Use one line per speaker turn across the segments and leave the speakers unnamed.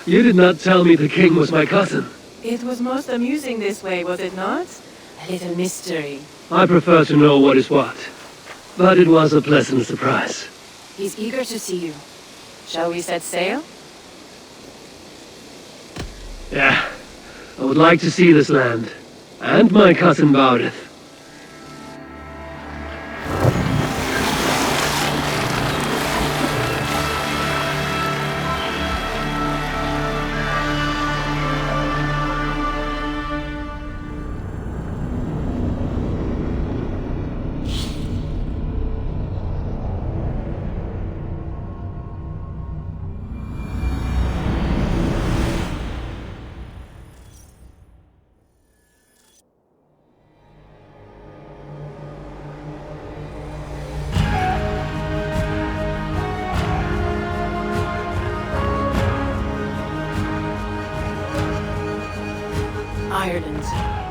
You did not tell me the king was my cousin.
It was most amusing this way, was it not? A little mystery.
I prefer to know what is what. But it was a pleasant surprise.
He's eager to see you. Shall we set sail?
Yeah. I would like to see this land. And my cousin Baurith.
Ireland,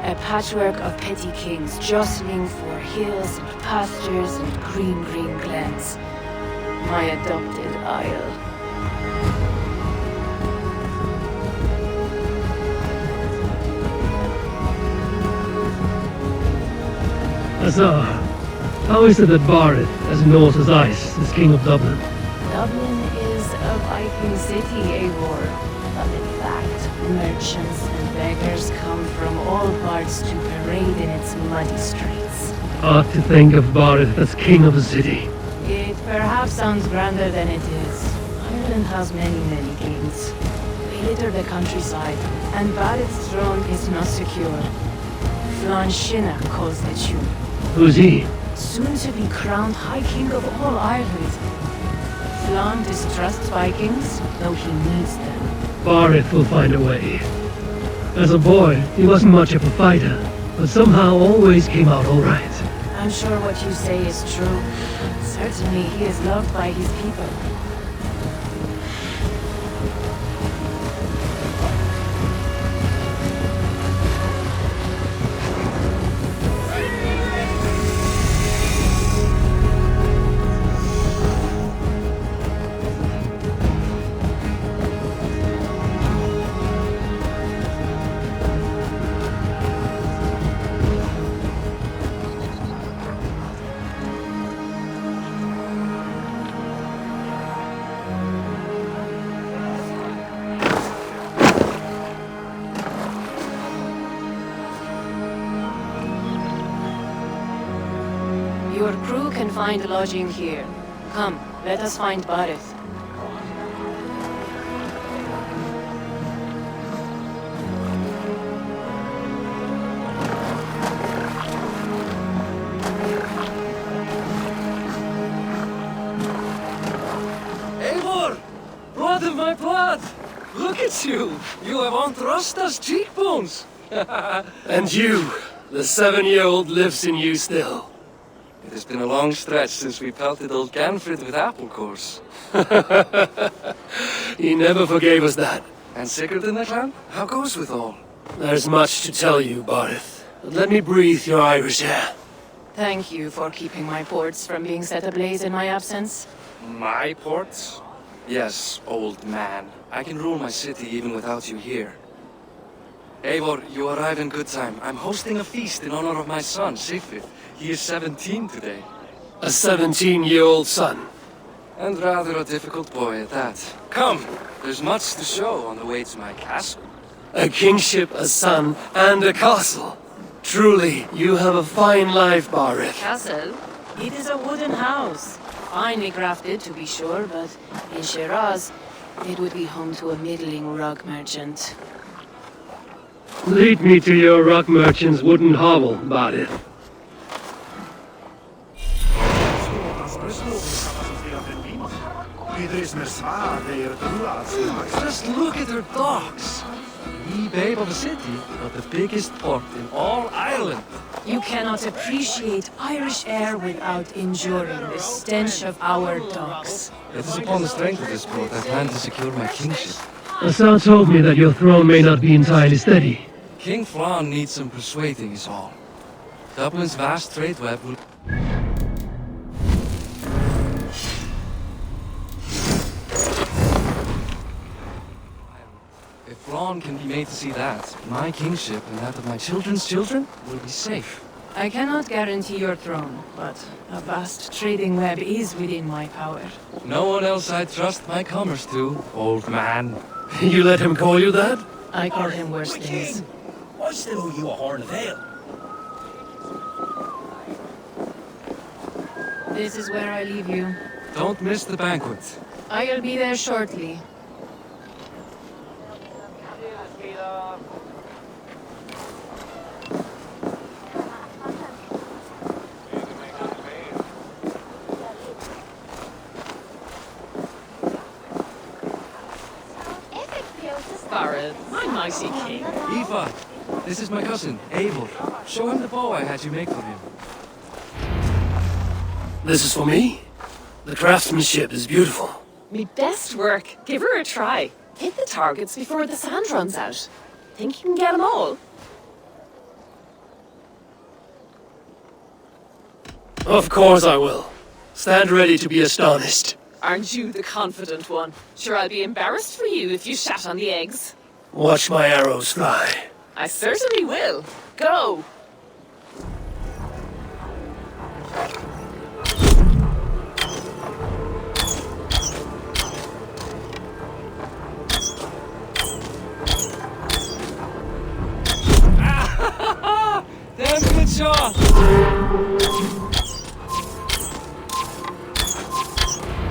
a patchwork of petty kings jostling for hills and pastures and green glens. My adopted isle.
Azar, how is it that Baurith, as Norse as ice, is king of Dublin?
Dublin is a Viking city, Eivor. But in fact, merchants and beggars come from all parts to parade in its muddy streets.
Odd to think of Baurith as king of a city.
It perhaps sounds grander than it is. Ireland has many kings. They litter the countryside, and Barith's throne is not secure. Flann Sinna calls the tune.
Who's he?
Soon to be crowned High King of all Ireland. Flann distrusts Vikings, though he needs them.
Baurith will find a way. As a boy, he wasn't much of a fighter, but somehow always came out all right.
I'm sure what you say is true. Certainly he is loved by his people. Your crew can find lodging here. Come, let us find Baurith.
Eivor! Blood of my blood! Look at you! You have Andrasta's cheekbones!
And you, the 7-year-old lives in you still.
It has been a long stretch since we pelted old Ganfrid with apple cores.
He never forgave us that.
And Sigurd in the clan? How goes with all?
There's much to tell you, Baurith. But let me breathe your Irish air.
Thank you for keeping my ports from being set ablaze in my absence.
My ports? Yes, old man. I can rule my city even without you here. Eivor, you arrive in good time. I'm hosting a feast in honor of my son, Sigfrid. He is 17 today.
A 17-year-old son.
And rather a difficult boy at that. Come, there's much to show on the way to my castle.
A kingship, a son, and a castle. Truly, you have a fine life, Baurith.
Castle? It is a wooden house. Finely crafted, to be sure, but in Shiraz, it would be home to a middling rug merchant.
Lead me to your rock merchant's wooden hovel, Baurith.
Just look at her docks. Wee babe of a city, but the biggest port in all Ireland.
You cannot appreciate Irish air without enduring the stench of our docks.
It is upon the strength of this port I plan to secure my kingship.
Assar told me that your throne may not be entirely steady.
King Flann needs some persuading is all. Dublin's vast trade web will... If Thrawn can be made to see that, my kingship and that of my children's children will be safe.
I cannot guarantee your throne, but a vast trading web is within my power.
No one else I trust my commerce to, old man.
You let him call you that?
I call him worse things.
I still owe you a horn of ale.
This is where I leave you.
Don't miss the banquet.
I'll be there shortly.
Barrett, my mighty king.
Eva, this is my cousin, Eivor. Show him the bow I had you make for him.
This is for me? The craftsmanship is beautiful.
Me best work. Give her a try. Hit the targets before the sand runs out. Think you can get them all?
Of course I will. Stand ready to be astonished.
Aren't you the confident one? Sure, I'll be embarrassed for you if you shat on the eggs.
Watch my arrows fly.
I certainly will. Go!
Damn good shot!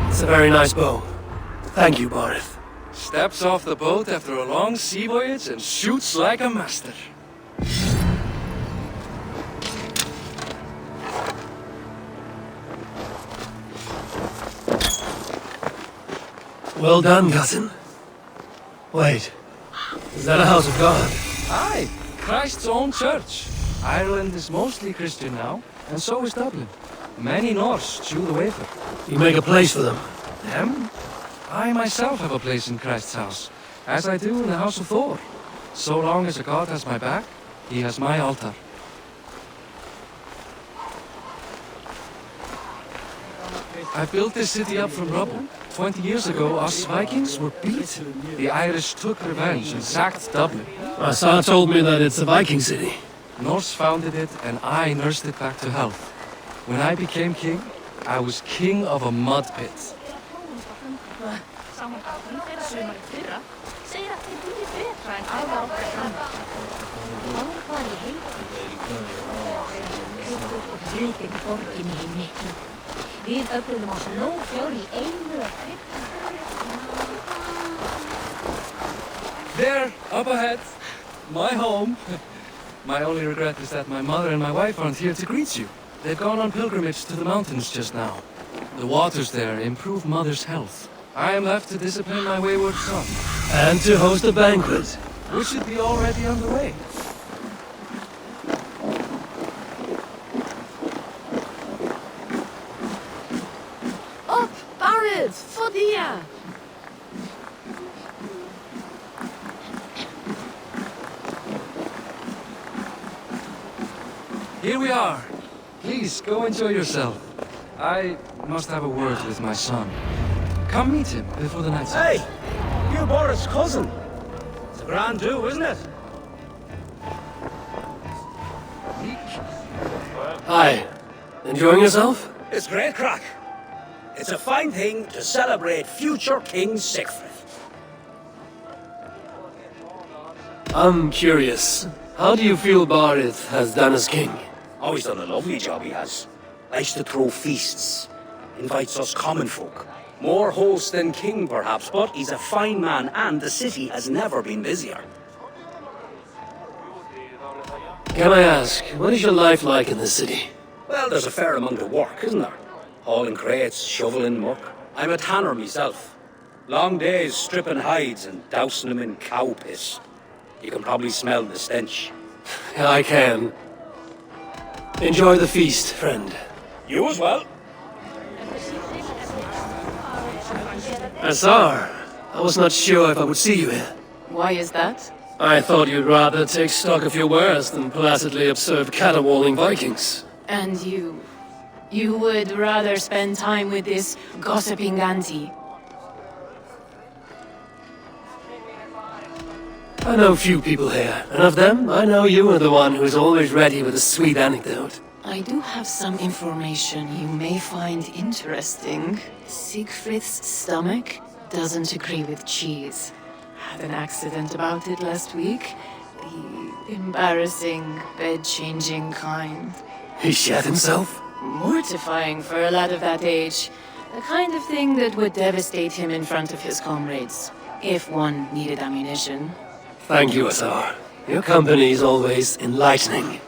It's a very nice bow. Thank you, Barith.
Steps off the boat after a long sea voyage and shoots like a master.
Well done, cousin. Wait, is that a house of God?
Aye, Christ's own church. Ireland is mostly Christian now, and so is Dublin. Many Norse chew the wafer.
You make a place for them.
Them? I myself have a place in Christ's house, as I do in the House of Thor. So long as a god has my back, he has my altar. I built this city up from rubble. 20 years ago, us Vikings were beat. The Irish took revenge and sacked Dublin.
Asa told me that it's a Viking city.
Norse founded it, and I nursed it back to health. When I became king, I was king of a mud pit.
Við öflum á snófjór í einu
There, up ahead, my home. My only regret is that my mother and my wife aren't here to greet you. They've gone on pilgrimage to the mountains just now. The waters there improve mother's health. I am left to discipline my wayward son,
And to host a banquet.
which should be already underway.
Up, Barrett! Fodia!
Here we are. Please, go enjoy yourself. I must have a word with my son. Come meet him before the night's out.
Hey! You Boris' cousin. It's a grand do, isn't it?
Hi. Enjoying yourself?
It's great crack. It's a fine thing to celebrate future King Siegfried.
I'm curious. How do you feel Barith has done as king?
Oh, he's done a lovely job, he has. Likes to throw feasts. Invites us common folk. More host than king, perhaps, but he's a fine man, and the city has never been busier.
Can I ask, what is your life like in the city?
Well, there's a fair amount of work, isn't there? Hauling crates, shoveling muck. I'm a tanner myself. Long days stripping hides and dousing them in cow piss. You can probably smell the stench.
I can. Enjoy the feast, friend.
You as well.
Azar, I was not sure if I would see you here.
Why is that?
I thought you'd rather take stock of your wares than placidly observe caterwauling Vikings.
And you... You would rather spend time with this gossiping auntie.
I know few people here, and of them, I know you are the one who is always ready with a sweet anecdote.
I do have some information you may find interesting. Siegfried's stomach doesn't agree with cheese. Had an accident about it last week. The embarrassing, bed-changing kind.
He shat himself?
Mortifying for a lad of that age. The kind of thing that would devastate him in front of his comrades, if one needed ammunition.
Thank you, Azar. Your company is always enlightening.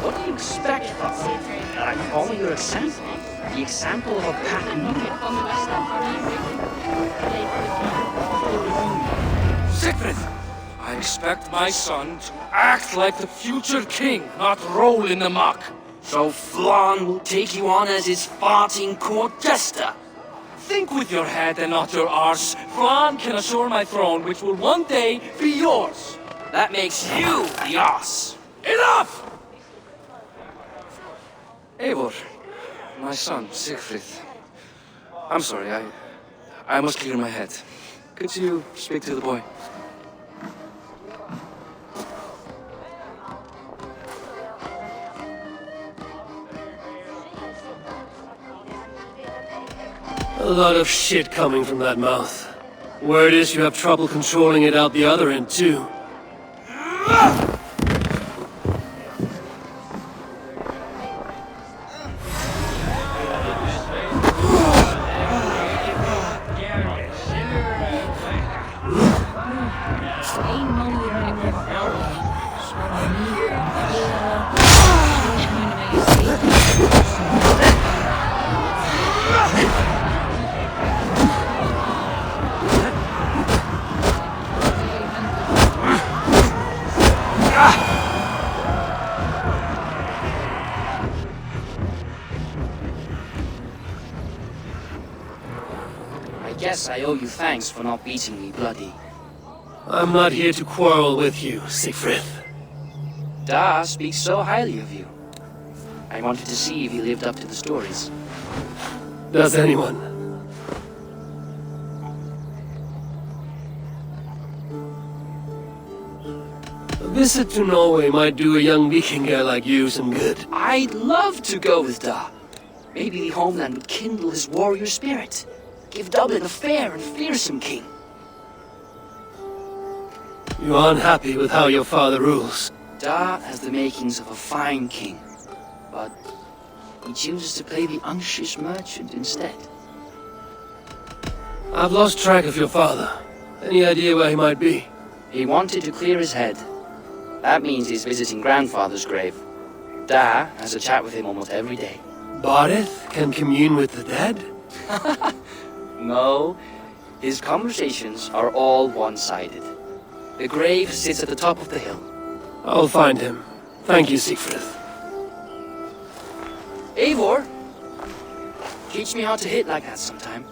What do you expect from me? That I follow your example? The example of a pack unit?
Siegfried! I expect my son to act like the future king, not roll in the muck.
So Flann will take you on as his farting court jester?
Think with your head and not your arse. Flann can assure my throne, which will one day be yours.
That makes you the ass.
Enough! Eivor, my son, Siegfried. I'm sorry, I must clear my head. Could you speak to the boy?
A lot of shit coming from that mouth. Word is you have trouble controlling it out the other end, too.
I guess I owe you thanks for not beating me bloody.
I'm not here to quarrel with you, Siegfried.
Da speaks so highly of you. I wanted to see if you lived up to the stories.
Does anyone? A visit to Norway might do a young Viking girl like you some good.
I'd love to go with Da. Maybe the homeland would kindle his warrior spirit. Give Dublin a fair and fearsome king.
You are unhappy with how your father rules.
Da has the makings of a fine king, but he chooses to play the unctuous merchant instead.
I've lost track of your father. Any idea where he might be?
He wanted to clear his head. That means he's visiting grandfather's grave. Da has a chat with him almost every day.
Bardeth can commune with the dead?
No, his conversations are all one-sided. The grave sits at the top of the hill.
I'll find him. Thank you, Siegfried.
Eivor, teach me how to hit like that sometime.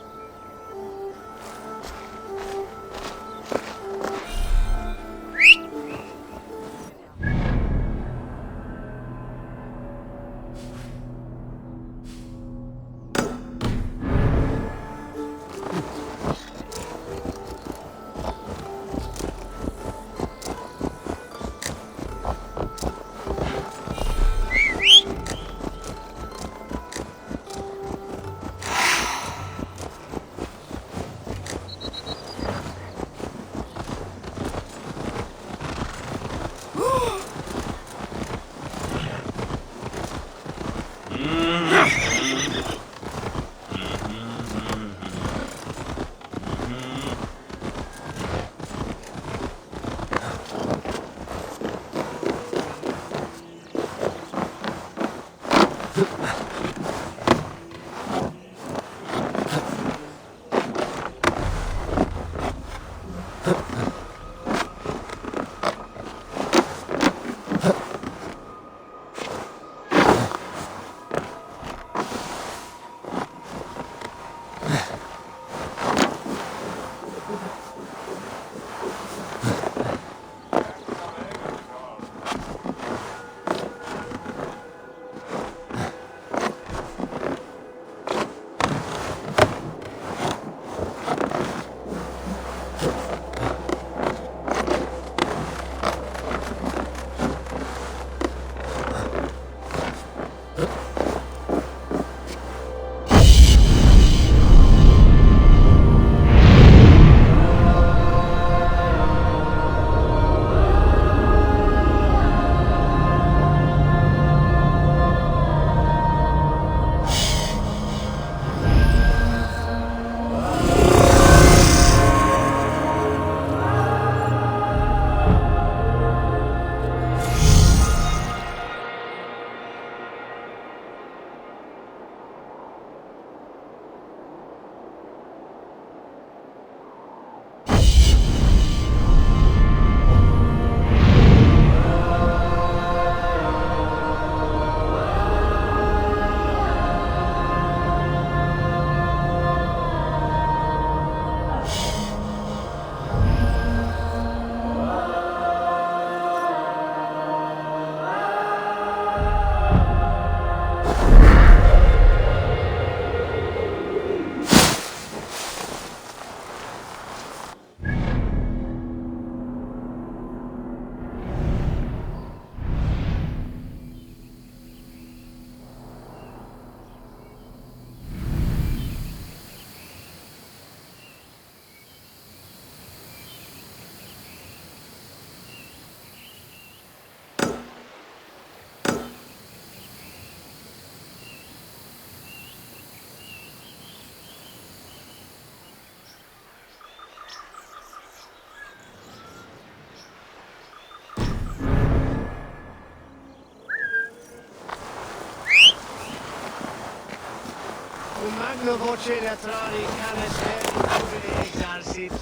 Ecco voce teatrali canes per exercit.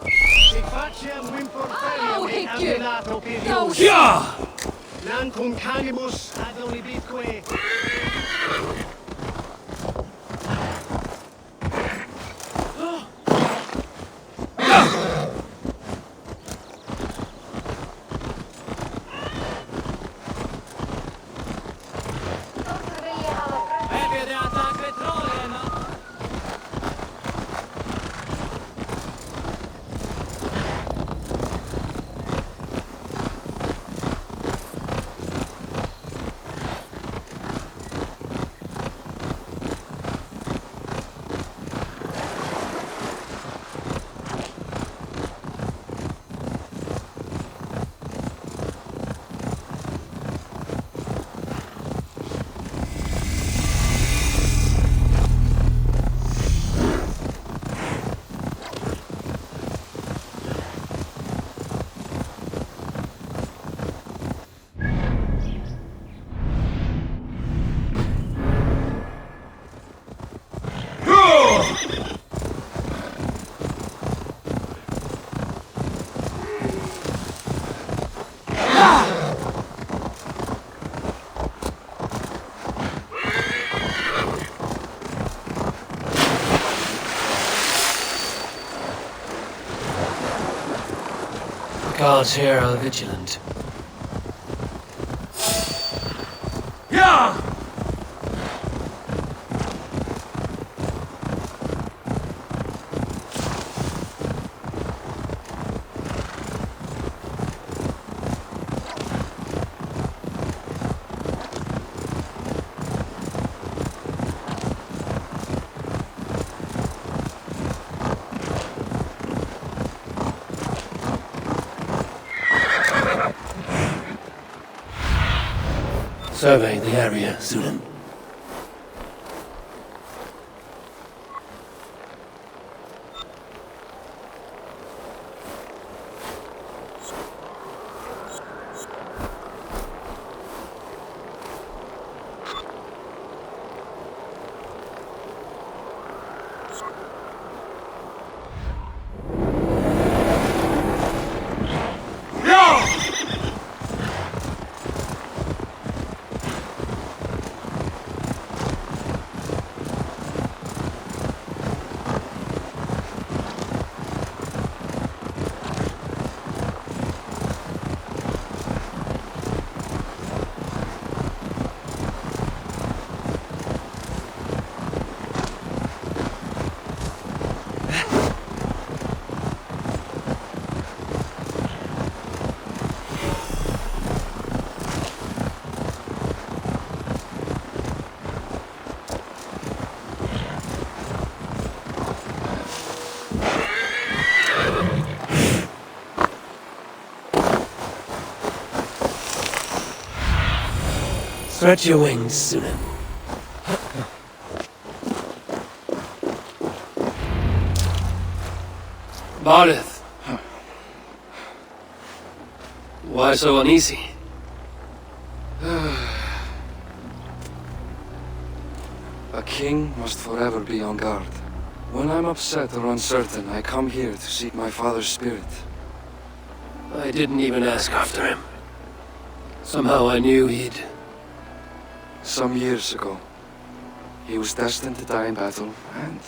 Si faccia un importerio e campionato per
Yeah!
non cum canimus ad olibitque.
Guards here are vigilant.
Yeah!
Survey the area, Sunan. Stretch your wings, Sunan.
Bardeth. Why so uneasy? A king must forever be on guard. When I'm upset or uncertain, I come here to seek my father's spirit.
I didn't even ask after him. Somehow I knew he'd...
Some years ago, he was destined to die in battle, and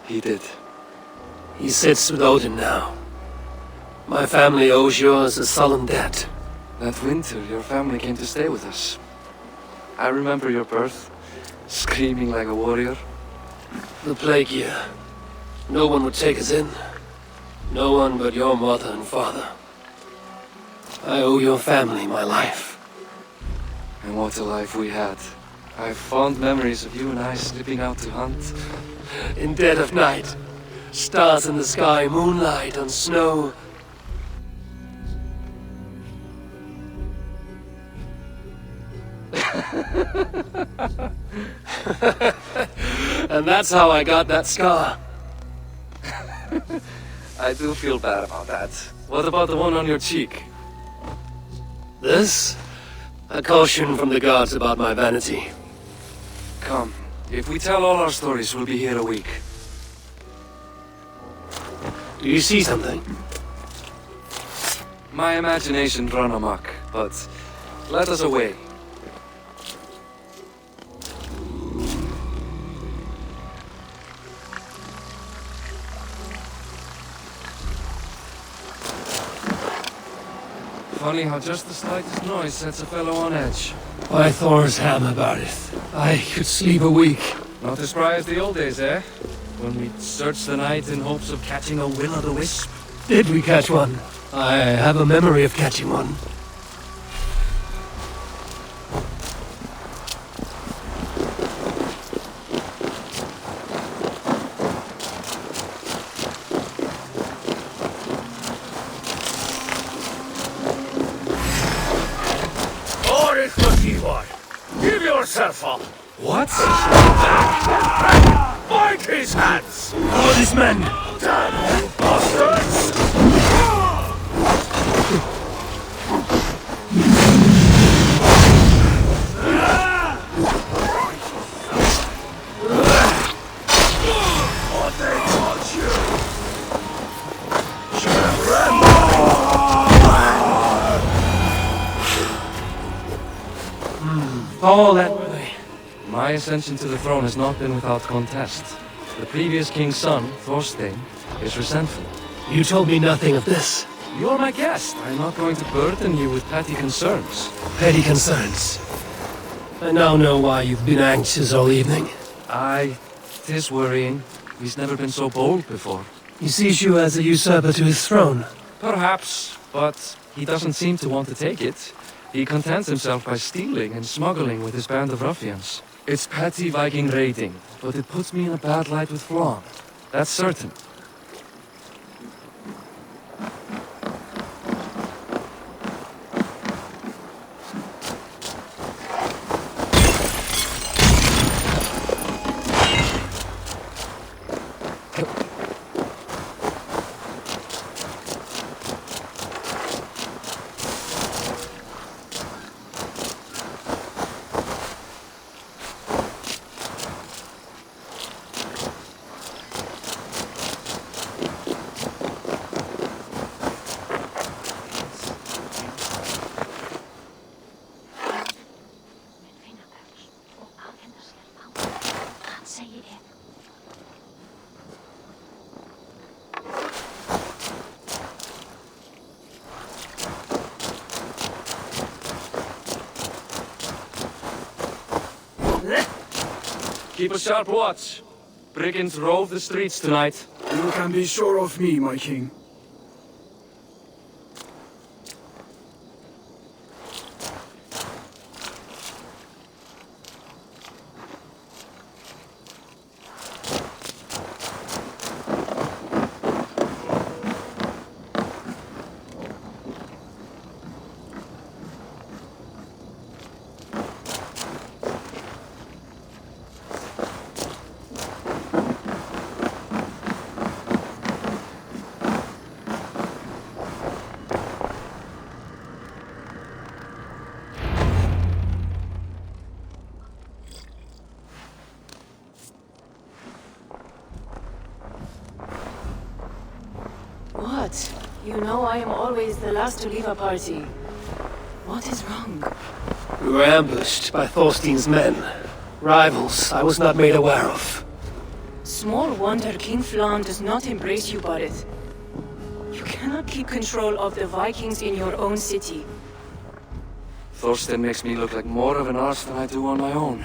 he did.
He sits with Odin now. My family owes yours a sullen debt.
That winter, your family came to stay with us. I remember your birth, screaming like a warrior.
The plague year. No one would take us in. No one but your mother and father. I owe your family my life.
And what a life we had. I have fond memories of you and I slipping out to hunt.
In dead of night. Stars in the sky, moonlight on snow. And that's how I got that scar.
I do feel bad about that. What about the one on your cheek?
This? A caution from the gods about my vanity.
Come, If we tell all our stories, we'll be here a week.
Do you see something?
My imagination run amok, but let us away. Funny how just the slightest noise sets a fellow on edge.
By Thor's hammer, Barith. I could sleep a week.
Not as spry as the old days, eh? When we'd search the night in hopes of catching a will-o'-the-wisp.
Did we catch one? I have a memory of catching one.
Give yourself up!
What?
Bind his hands!
All these men!
Damn you bastards! What they taught you?
All that way.
My ascension to the throne has not been without contest. The previous king's son, Thorstein, is resentful.
You told me nothing of this.
You're my guest. I'm not going to burden you with petty concerns.
Petty concerns. I now know why you've been anxious all evening.
Aye, 'tis worrying. He's never been so bold before.
He sees you as a usurper to his throne.
Perhaps, but he doesn't seem to want to take it. He contents himself by stealing and smuggling with his band of ruffians. It's petty Viking raiding, but it puts me in a bad light with Flann. That's certain. Keep a sharp watch. Brigands rove the streets tonight.
You can be sure of me, my king.
What? You know I am always the last to leave a party. What is wrong?
We were ambushed by Thorstein's men. Rivals I was not made aware of.
Small wonder King Flann does not embrace you, Barith. You cannot keep control of the Vikings in your own city.
Thorstein makes me look like more of an arse than I do on my own.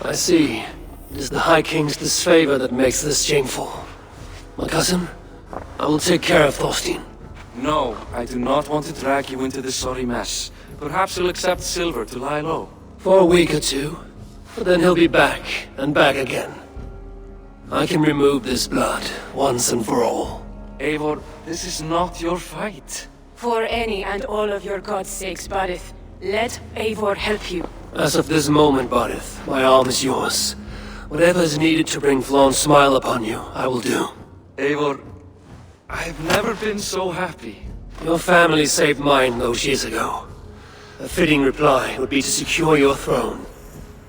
I see. It is the High King's disfavor that makes this shameful. My cousin, I will take care of Thorstein.
No, I do not want to drag you into this sorry mess. Perhaps you'll accept silver to lie low.
For a week or two, but then he'll be back, and back again. I can remove this blood, once and for all.
Eivor, this is not your fight.
For any and all of your gods' sakes, Barith, let Eivor help you.
As of this moment, Barith, my arm is yours. Whatever is needed to bring Flann's smile upon you, I will do.
Eivor, I've never been so happy.
Your family saved mine those years ago. A fitting reply would be to secure your throne.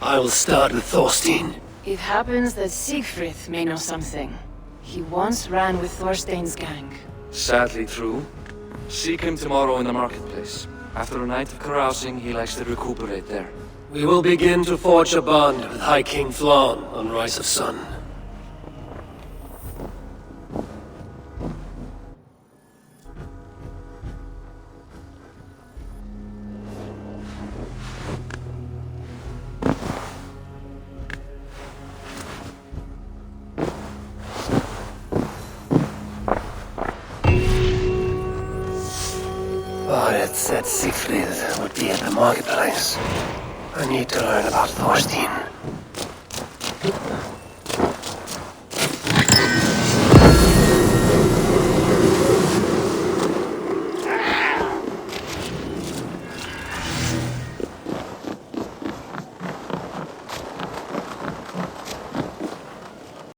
I will start with Thorstein.
It happens that Siegfried may know something. He once ran with Thorstein's gang.
Sadly true. Seek him tomorrow in the marketplace. After a night of carousing, he likes to recuperate there.
We will begin to forge a bond with High King Flann on Rise of Sun. But it said Siegfried would be at the marketplace. I need to learn about Thorstein.